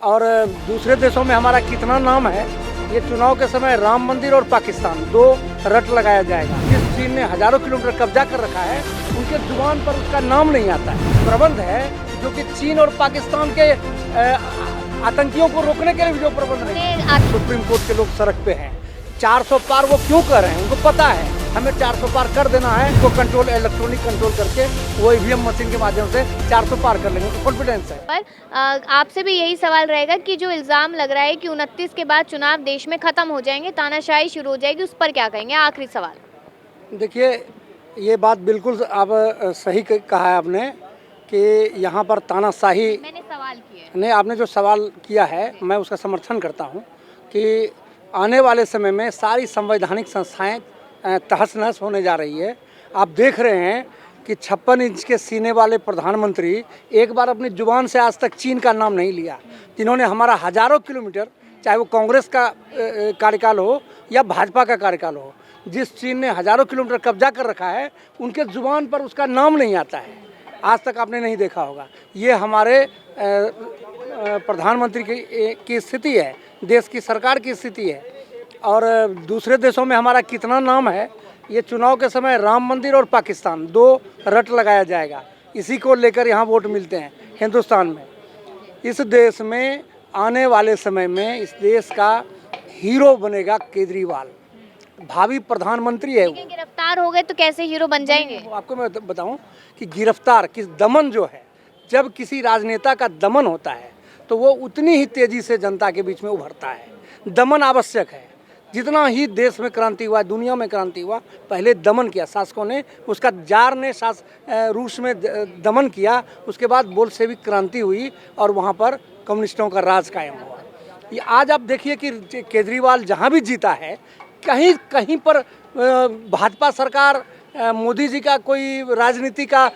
और दूसरे देशों में हमारा कितना नाम है। ये चुनाव के समय राम मंदिर और पाकिस्तान दो रट लगाया जाएगा। जिस चीन ने हजारों किलोमीटर कब्जा कर रखा है, उनके जुबान पर उसका नाम नहीं आता है। प्रबंध है जो कि चीन और पाकिस्तान के आतंकियों को रोकने के लिए भी जो प्रबंध नहीं। सुप्रीम कोर्ट के लोग सड़क पे हैं। 400 पार वो क्यों कर रहे हैं, उनको पता है हमें 400 पार कर देना है। वो कंट्रोल इलेक्ट्रॉनिक कंट्रोल करके वो ईवीएम मशीन के माध्यम से 400 पार कर लेंगे, कॉन्फिडेंस है। पर आपसे भी यही सवाल रहेगा कि जो इल्ज़ाम लग रहा है कि 29 के बाद चुनाव देश में ख़त्म हो जाएंगे, तानाशाही शुरू हो जाएगी, उस पर क्या कहेंगे? आखिरी सवाल। देखिए, ये बात बिल्कुल आप सही कहा है आपने कि यहाँ पर तानाशाही। मैंने सवाल किया नहीं, आपने जो सवाल किया है मैं उसका समर्थन करता हूँ कि आने वाले समय में सारी संवैधानिक संस्थाएं तहस नहस होने जा रही है। आप देख रहे हैं कि 56 इंच के सीने वाले प्रधानमंत्री एक बार अपनी जुबान से आज तक चीन का नाम नहीं लिया, जिन्होंने हमारा हजारों किलोमीटर, चाहे वो कांग्रेस का कार्यकाल हो या भाजपा का कार्यकाल हो, जिस चीन ने हजारों किलोमीटर कब्जा कर रखा है, उनके जुबान पर उसका नाम नहीं आता है। आज तक आपने नहीं देखा होगा। ये हमारे प्रधानमंत्री की स्थिति है, देश की सरकार की स्थिति है। और दूसरे देशों में हमारा कितना नाम है। ये चुनाव के समय राम मंदिर और पाकिस्तान दो रट लगाया जाएगा। इसी को लेकर यहाँ वोट मिलते हैं हिंदुस्तान में। इस देश में आने वाले समय में इस देश का हीरो बनेगा केजरीवाल, भावी प्रधानमंत्री है। लेकिन गिरफ्तार हो गए तो कैसे हीरो बन जाएंगे? आपको मैं बताऊं कि गिरफ्तार किस दमन जो है, जब किसी राजनेता का दमन होता है तो वो उतनी ही तेजी से जनता के बीच में उभरता है। दमन आवश्यक है। जितना ही देश में क्रांति हुआ, दुनिया में क्रांति हुआ, पहले दमन किया शासकों ने, उसका जार ने रूस में दमन किया, उसके बाद बोल्शेविक क्रांति हुई और वहाँ पर कम्युनिस्टों का राज कायम हुआ। ये आज आप देखिए कि केजरीवाल जहाँ भी जीता है, कहीं कहीं पर भाजपा सरकार, मोदी जी का कोई राजनीति का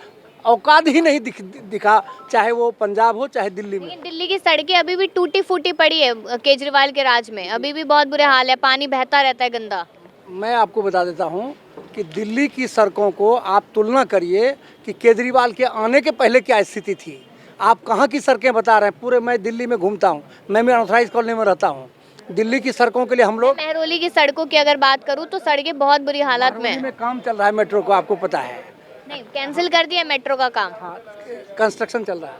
औकात ही नहीं दिखा, चाहे वो पंजाब हो चाहे दिल्ली में। लेकिन दिल्ली की सड़कें अभी भी टूटी फूटी पड़ी है केजरीवाल के राज में, अभी भी बहुत बुरे हाल है, पानी बहता रहता है गंदा। मैं आपको बता देता हूँ कि दिल्ली की सड़कों को आप तुलना करिए कि केजरीवाल के आने के पहले क्या स्थिति थी। आप कहाँ की सड़कें बता रहे हैं? पूरे मैं दिल्ली में घूमता हूँ, मैं अनऑथराइज कॉलोनी में रहता हूँ। दिल्ली की सड़कों के लिए हम लोग, मेहरौली की सड़कों की अगर बात करूँ तो सड़कें बहुत बुरी हालत में काम चल रहा है मेट्रो को, आपको पता है। नहीं, कैंसिल कर दिया मेट्रो का काम। हाँ, कंस्ट्रक्शन चल रहा है।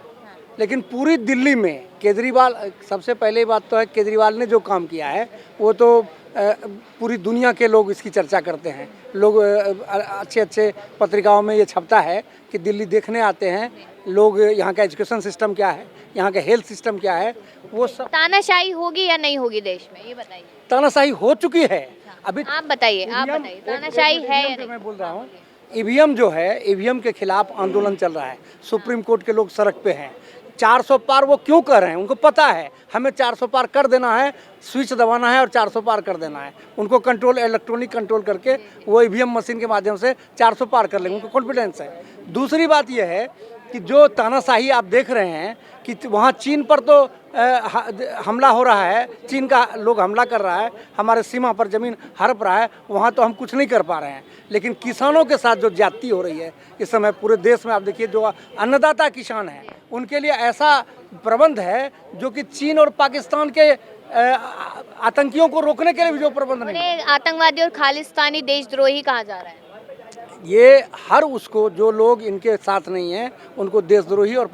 लेकिन पूरी दिल्ली में केजरीवाल, सबसे पहले बात तो है केजरीवाल ने जो काम किया है वो तो पूरी दुनिया के लोग इसकी चर्चा करते हैं। लोग अच्छे अच्छे पत्रिकाओं में ये छपता है कि दिल्ली देखने आते हैं लोग, यहाँ का एजुकेशन सिस्टम क्या है, यहाँ का हेल्थ सिस्टम क्या है, वो सब। तानाशाही होगी या नहीं होगी देश में, ये बताइए। तानाशाही हो चुकी है। अभी आप बताइए, तानाशाही है या नहीं? मैं बोल रहा हूँ, ईवीएम जो है, ईवीएम के खिलाफ आंदोलन चल रहा है। सुप्रीम कोर्ट के लोग सड़क पे हैं। 400 पार वो क्यों कर रहे हैं, उनको पता है हमें 400 पार कर देना है, स्विच दबाना है और 400 पार कर देना है। उनको कंट्रोल इलेक्ट्रॉनिक कंट्रोल करके वो ईवीएम मशीन के माध्यम से 400 पार कर लेंगे, उनको कॉन्फिडेंस है। दूसरी बात यह है कि जो तानाशाही आप देख रहे हैं कि वहाँ चीन पर तो हमला हो रहा है, चीन का लोग हमला कर रहा है, हमारे सीमा पर ज़मीन हड़प रहा है, वहाँ तो हम कुछ नहीं कर पा रहे हैं। लेकिन किसानों के साथ जो ज्यादती हो रही है इस समय पूरे देश में, आप देखिए जो अन्नदाता किसान हैं उनके लिए ऐसा प्रबंध है जो कि चीन और पाकिस्तान के आतंकियों को रोकने के लिए भी जो प्रबंध नहीं। आतंकवादी और खालिस्तानी देशद्रोही कहा जा रहा है। ये हर उसको, जो लोग इनके साथ नहीं हैं उनको देशद्रोही और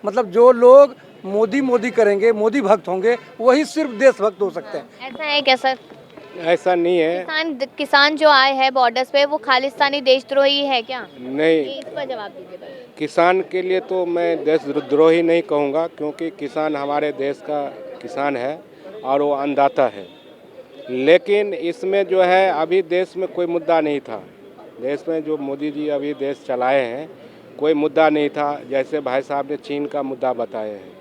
मतलब जो लोग मोदी करेंगे, मोदी भक्त होंगे, वही सिर्फ देशभक्त हो सकते हैं। ऐसा है क्या सर? ऐसा नहीं है। किसान जो आए हैं बॉर्डर्स पे, वो खालिस्तानी देशद्रोही है क्या? नहीं, इस पर जवाब दीजिए। किसान के लिए तो मैं देशद्रोही नहीं कहूँगा, क्योंकि किसान हमारे देश का किसान है और वो अन्नदाता है। लेकिन इसमें जो है अभी देश में कोई मुद्दा नहीं था। देश में जो मोदी जी अभी देश चलाए हैं कोई मुद्दा नहीं था। जैसे भाई साहब ने चीन का मुद्दा बताए हैं,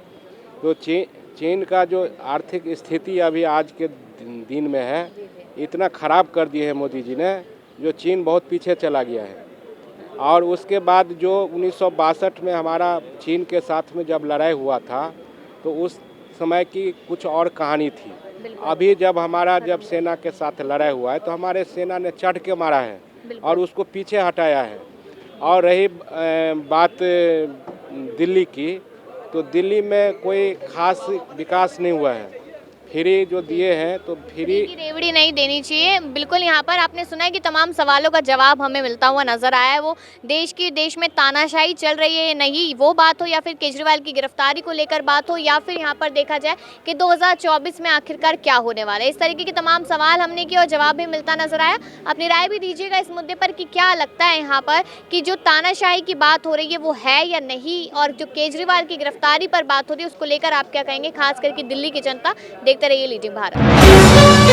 तो चीन का जो आर्थिक स्थिति अभी आज के दिन में है, इतना ख़राब कर दिए है मोदी जी ने, जो चीन बहुत पीछे चला गया है। और उसके बाद जो 1962 में हमारा चीन के साथ में जब लड़ाई हुआ था तो उस समय की कुछ और कहानी थी। अभी जब सेना के साथ लड़ाई हुआ है तो हमारे सेना ने चढ़ के मारा है और उसको पीछे हटाया है। और रही बात दिल्ली की, तो दिल्ली में कोई खास विकास नहीं हुआ है। फ्री जो दिए हैं तो फ्री की रेवड़ी नहीं देनी चाहिए। बिल्कुल, यहाँ पर आपने सुना है कि तमाम सवालों का जवाब हमें मिलता हुआ नजर आया है। वो देश में तानाशाही चल रही है नहीं, वो बात हो, या फिर केजरीवाल की गिरफ्तारी को लेकर बात हो, या फिर यहाँ पर देखा जाए कि 2024 में आखिरकार क्या होने वाला है। इस तरीके के तमाम सवाल हमने किए और जवाब भी मिलता नजर आया। अपनी राय भी दीजिएगा इस मुद्दे पर कि क्या लगता है यहाँ पर कि जो तानाशाही की बात हो रही है वो है या नहीं, और जो केजरीवाल की गिरफ्तारी पर बात हो रही है उसको लेकर आप क्या कहेंगे, खास करके दिल्ली की जनता। देखते रहिए लीजिंग भारत।